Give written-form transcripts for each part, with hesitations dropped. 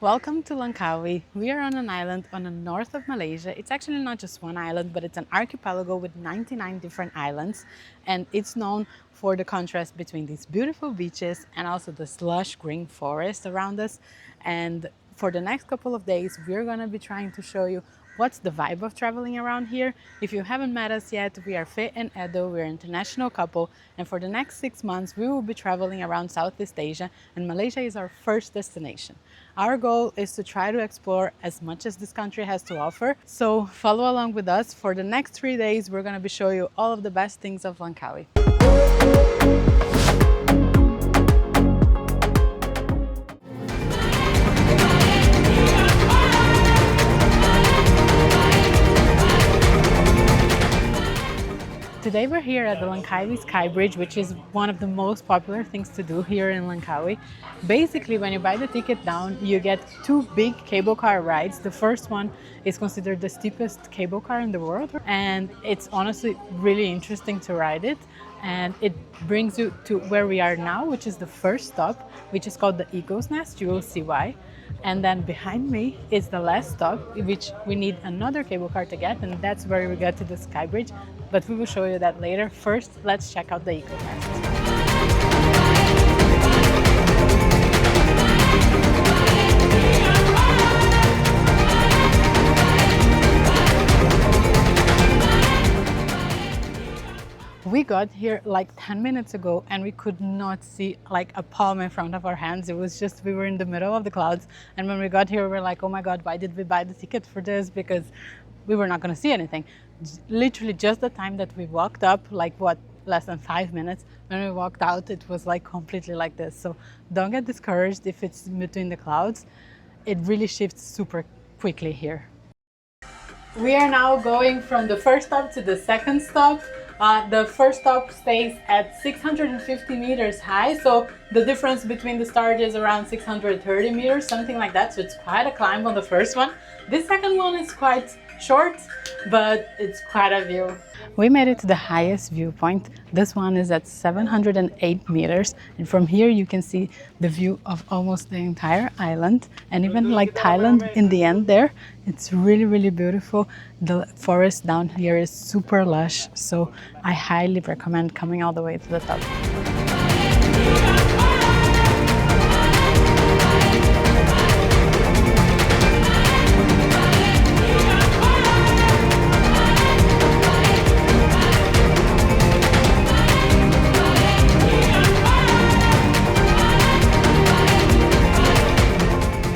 Welcome to Langkawi. We are on an island on the north of Malaysia. It's actually not just one island, but it's an archipelago with 99 different islands. And it's known for the contrast between these beautiful beaches and also this lush green forest around us. And for the next couple of days, we're going to be trying to show you what's the vibe of traveling around here. If you haven't met us yet, we are Faye and Edo. We're an international couple, and for the next 6 months we will be traveling around Southeast Asia, and Malaysia is our first destination. Our goal is to try to explore as much as this country has to offer, so follow along with us. For the next 3 days we're going to be showing you all of the best things of Langkawi. Today we're here at the Langkawi SkyBridge, which is one of the most popular things to do here in Langkawi. Basically, when you buy the ticket down, you get two big cable car rides. The first one is considered the steepest cable car in the world, and it's honestly really interesting to ride it. And it brings you to where we are now, which is the first stop, which is called the Eagle's Nest. You will see why. And then behind me is the last stop, which we need another cable car to get, and that's where we get to the SkyBridge. But we will show you that later. First, let's check out the Eagle's Nest. We got here like 10 minutes ago and we could not see like a palm in front of our hands. It was just, we were in the middle of the clouds. And when we got here, we were like, oh my God, why did we buy the ticket for this? Because we were not going to see anything. Literally just the time that we walked up, like what, less than 5 minutes. When we walked out, it was like completely like this. So don't get discouraged if it's between the clouds. It really shifts super quickly here. We are now going from the first stop to the second stop. The first stop stays at 650 meters high, so the difference between the start is around 630 meters, something like that, so it's quite a climb on the first one. This second one is quite short, but it's quite a view. We made it to the highest viewpoint. This one is at 708 meters, and from here you can see the view of almost the entire island, and even like Thailand in the end there. It's really, really beautiful. The forest down here is super lush, so I highly recommend coming all the way to the top.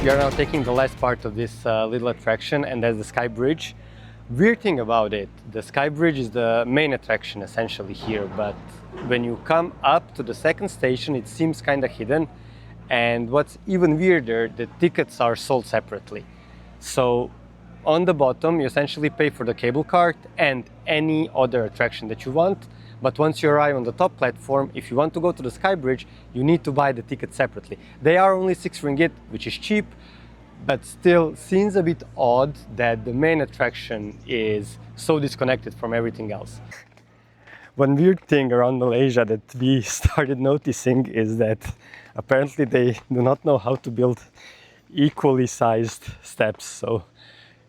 We are now taking the last part of this little attraction, and that's the SkyBridge. Weird thing about it, the SkyBridge is the main attraction essentially here, but when you come up to the second station, it seems kind of hidden. And what's even weirder, the tickets are sold separately. So on the bottom, you essentially pay for the cable cart and any other attraction that you want. But once you arrive on the top platform, if you want to go to the SkyBridge, you need to buy the ticket separately. They are only 6 ringgit, which is cheap, but still seems a bit odd that the main attraction is so disconnected from everything else. One weird thing around Malaysia that we started noticing is that apparently they do not know how to build equally sized steps. So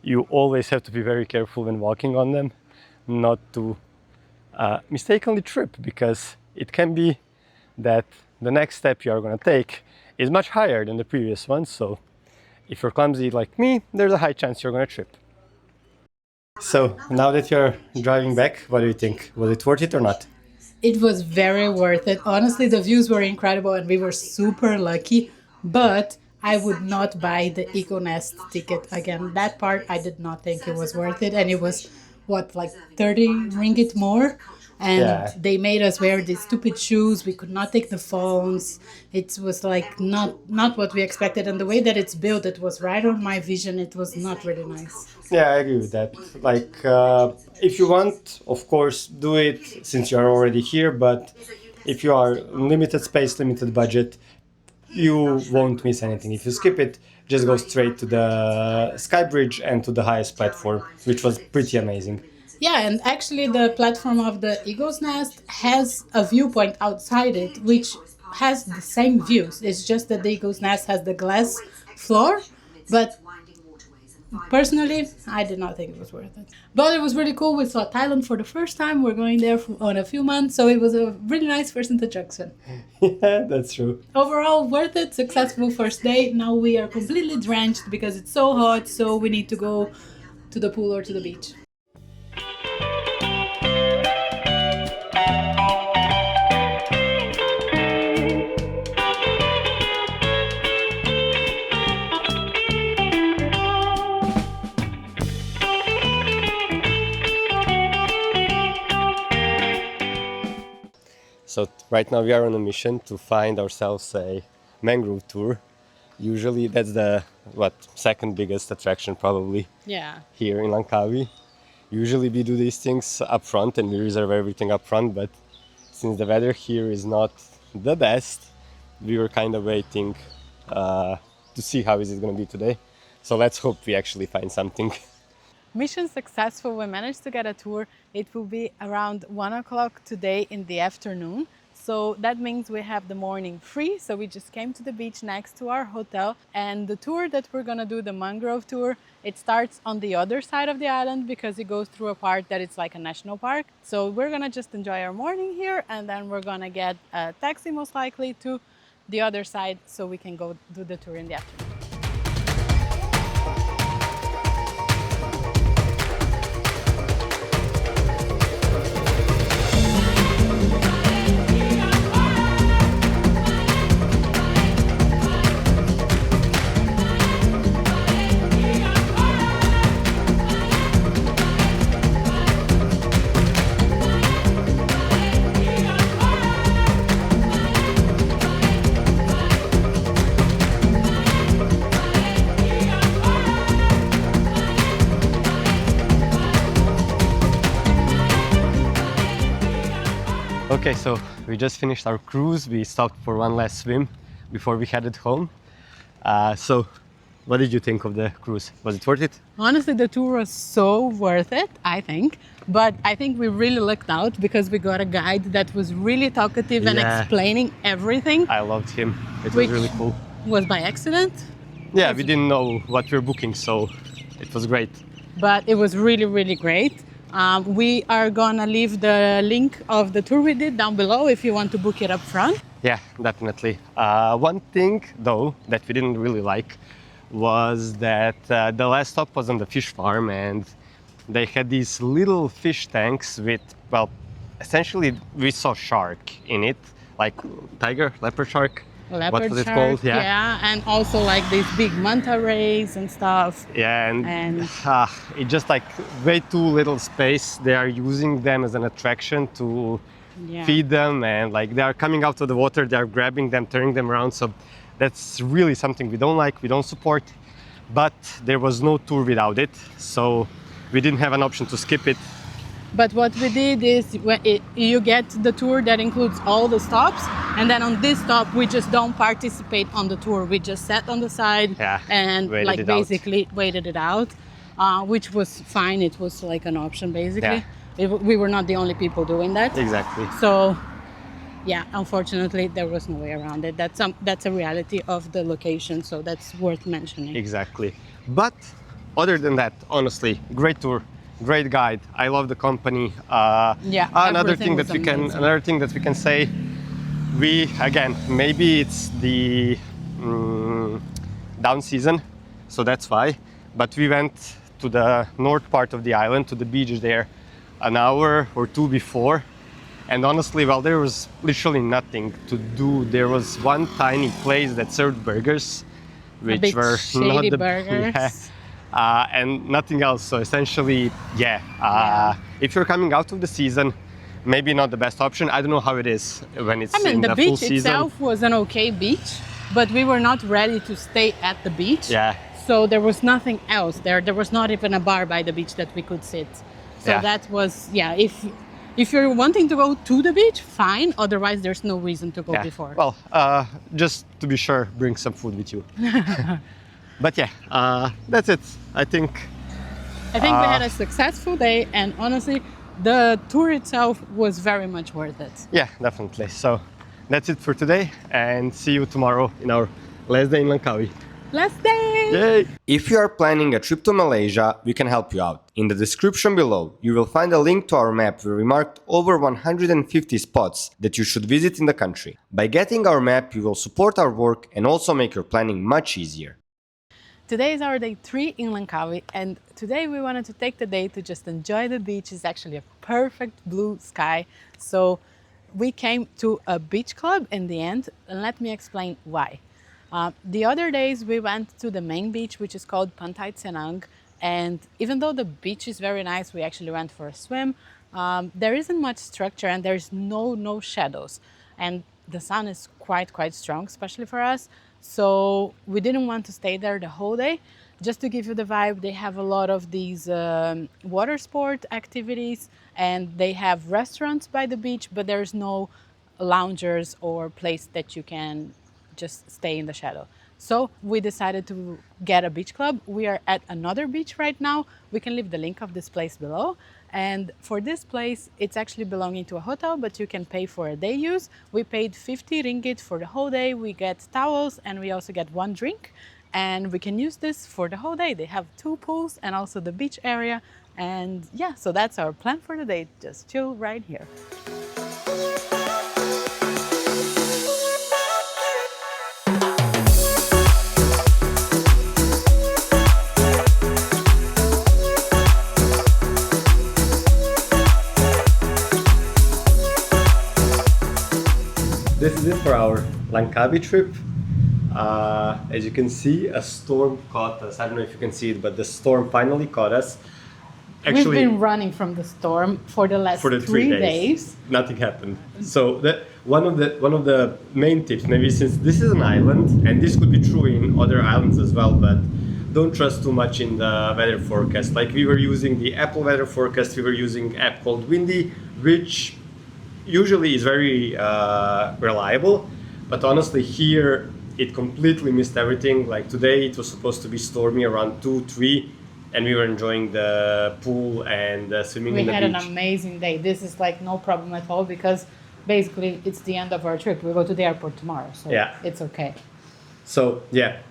you always have to be very careful when walking on them, not to mistakenly trip, because it can be that the next step you are going to take is much higher than the previous one. So if you're clumsy like me, there's a high chance you're going to trip. So now that you're driving back, what do you think? Was it worth it or not? It was very worth it. Honestly, the views were incredible and we were super lucky, but I would not buy the Eco Nest ticket again. That part, I did not think it was worth it. And it was, what, like 30 ringgit more? And Yeah. they made us wear these stupid shoes. We could not take the phones. It was like not what we expected. And the way that it's built, it was right on my vision. It was not really nice. Yeah, I agree with that. Like, if you want, of course, do it since you are already here. But if you are limited space, limited budget, you won't miss anything. If you skip it, just go straight to the SkyBridge and to the highest platform, which was pretty amazing. Yeah, and actually the platform of the Eagle's Nest has a viewpoint outside it, which has the same views. It's just that the Eagle's Nest has the glass floor, But personally, I did not think it was worth it. But it was really cool. We saw Thailand for the first time. We're going there on a few months, so it was a really nice first introduction. Yeah, that's true. Overall, worth it. Successful first day. Now we are completely drenched because it's so hot, so we need to go to the pool or to the beach. So right now we are on a mission to find ourselves a mangrove tour. Usually that's the second biggest attraction probably Yeah. here in Langkawi. Usually we do these things up front and we reserve everything up front, but since the weather here is not the best, we were kind of waiting to see how is it going to be today. So let's hope we actually find something. Mission successful. We managed to get a tour. It will be around 1 o'clock today in the afternoon. So that means we have the morning free. So we just came to the beach next to our hotel. And the tour that we're going to do, the Mangrove tour, it starts on the other side of the island because it goes through a part that it's like a national park. So we're going to just enjoy our morning here and then we're going to get a taxi most likely to the other side so we can go do the tour in the afternoon. Okay, so we just finished our cruise. We stopped for one last swim before we headed home. So what did you think of the cruise? Was it worth it? Honestly, the tour was so worth it, I think. But I think we really lucked out because we got a guide that was really talkative and Yeah. explaining everything. I loved him. It was Which really cool. was by accident, Yeah, we didn't know what we were booking, so it was great. but it was really, really great. We are gonna leave the link of the tour we did down below if you want to book it up front. Yeah, definitely. One thing, though, that we didn't really like was that the last stop was on the fish farm and they had these little fish tanks with, well, essentially we saw shark in it, like leopard shark. Leopard what was it shark, called? yeah, and also like these big manta rays and stuff. Yeah, and And- it's just like way too little space. They are using them as an attraction to Yeah. feed them, and like they are coming out of the water, they are grabbing them, turning them around. So that's really something we don't like, we don't support. But there was no tour without it, so we didn't have an option to skip it. But what we did is you get the tour that includes all the stops, and then on this stop we just don't participate on the tour. We just sat on the side Yeah, and waited like it out. basically waited it out, which was fine. It was like an option basically. Yeah. We were not the only people doing that. Exactly. So yeah, unfortunately there was no way around it. That's a reality of the location, so that's worth mentioning. Exactly. But other than that, honestly, great tour, great guide. I love the company. Yeah, Another everything was amazing. another thing that we can say, we again, maybe it's the down season, so that's why. But we went to the north part of the island, to the beach there, an hour or two before. And honestly, well, there was literally nothing to do. There was one tiny place that served burgers, which bit were shady not the burgers. and nothing else. So essentially, if you're coming out of the season, maybe not the best option. I don't know how it is when it's I mean, in the the full beach season. itself was an okay beach, but we were not ready to stay at the beach. Yeah. So there was nothing else there. There was not even a bar by the beach that we could sit. So Yeah. that was, if you're wanting to go to the beach, fine. Otherwise, there's no reason to go Yeah. before. Well, just to be sure, bring some food with you. But yeah, that's it. I think. I think we had a successful day, and honestly, the tour itself was very much worth it. Yeah, definitely. So that's it for today, and see you tomorrow in our last day in Langkawi. Last day! Yay! If you are planning a trip to Malaysia, we can help you out. In the description below, you will find a link to our map where we marked over 150 spots that you should visit in the country. By getting our map, you will support our work and also make your planning much easier. Today is our day 3 in Langkawi, and today we wanted to take the day to just enjoy the beach. It's actually a perfect blue sky, so we came to a beach club in the end, and let me explain why. The other days we went to the main beach, which is called Pantai Tsenang, and even though the beach is very nice, we actually went for a swim. There isn't much structure and there's no shadows, and the sun is quite strong, especially for us. So we didn't want to stay there the whole day. Just to give you the vibe, they have a lot of these water sport activities, and they have restaurants by the beach, but there's no loungers or place that you can just stay in the shadow. So we decided to get a beach club. We are at another beach right now. We can leave the link of this place below. And for this place, it's actually belonging to a hotel, but you can pay for a day use. We paid 50 ringgit for the whole day. We get towels and we also get one drink. And we can use this for the whole day. They have 2 pools and also the beach area. And yeah, so that's our plan for the day. Just chill right here. This is it for our Langkawi trip. As you can see, a storm caught us. I don't know if you can see it, but the storm finally caught us. We've been running from the storm for the last 3 days. Nothing happened. So one of the main tips, maybe since this is an island, and this could be true in other islands as well, but don't trust too much in the weather forecast. Like we were using the Apple weather forecast, we were using an app called Windy, which usually is very reliable, but honestly here it completely missed everything. Like today it was supposed to be stormy around 2-3, and we were enjoying the pool and swimming in the beach. We had an amazing day. This is like no problem at all, because basically it's the end of our trip. We go to the airport tomorrow, so yeah, it's okay. So yeah,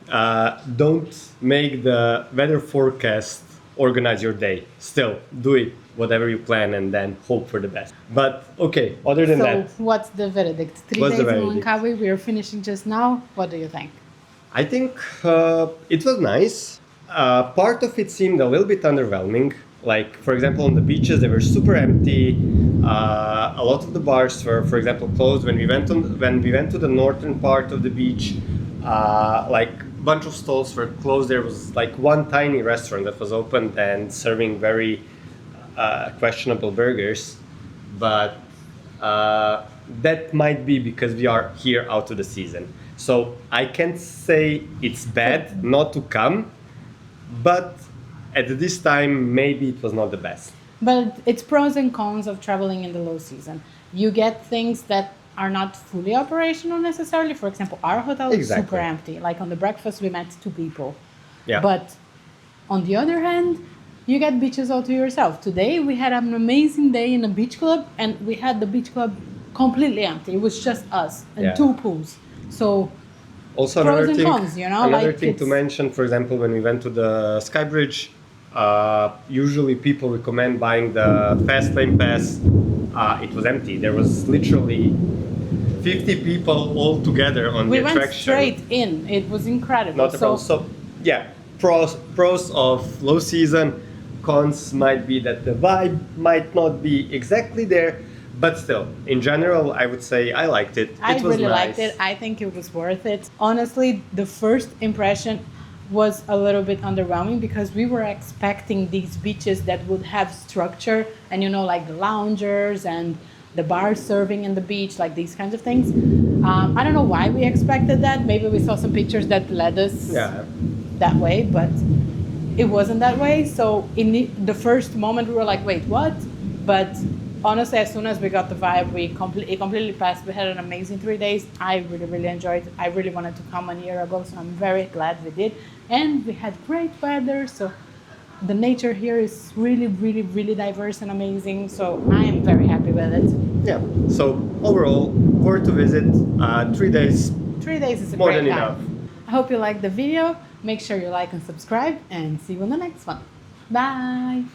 don't make the weather forecast organize your day. Still, do it whatever you plan and then hope for the best. But okay, other than that. So what's the verdict? 3 days in Langkawi, we are finishing just now. What do you think? I think it was nice. Part of it seemed a little bit underwhelming. Like, for example, on the beaches, they were super empty. A lot of the bars were, for example, closed. When we went to the northern part of the beach, like bunch of stalls were closed. There was like one tiny restaurant that was open and serving very questionable burgers, but that might be because we are here out of the season. So I can't say it's bad not to come, but at this time maybe it was not the best. But it's pros and cons of traveling in the low season. You get things that are not fully operational necessarily. For example, our hotel is super empty. Like on the breakfast, we met 2 people. Yeah. But on the other hand, you get beaches all to yourself. Today, we had an amazing day in a beach club, and we had the beach club completely empty. It was just us and 2 pools. So also pros and cons, you know? Another thing to mention, for example, when we went to the SkyBridge, usually people recommend buying the fast lane pass. It was empty. There was literally 50 people all together on the attraction. We went straight in. It was incredible. Not a problem. So yeah, pros of low season, cons might be that the vibe might not be exactly there, but still, in general, I would say I liked it. I really liked it. I think it was worth it. Honestly, the first impression was a little bit underwhelming, because we were expecting these beaches that would have structure and, you know, like the loungers and the bar serving in the beach, like these kinds of things. I don't know why we expected that. Maybe we saw some pictures that led us that way, but it wasn't that way. So in the first moment we were like, wait, what? But honestly, as soon as we got the vibe, it completely passed. We had an amazing 3 days. I really enjoyed it. I really wanted to come 1 year ago, so I'm very glad we did. And we had great weather, so the nature here is really diverse and amazing. So I am very happy with it. Yeah. So overall, worth to visit. 3 days. 3 days is a more great than time. enough. I hope you liked the video. Make sure you like and subscribe, and see you in the next one. Bye!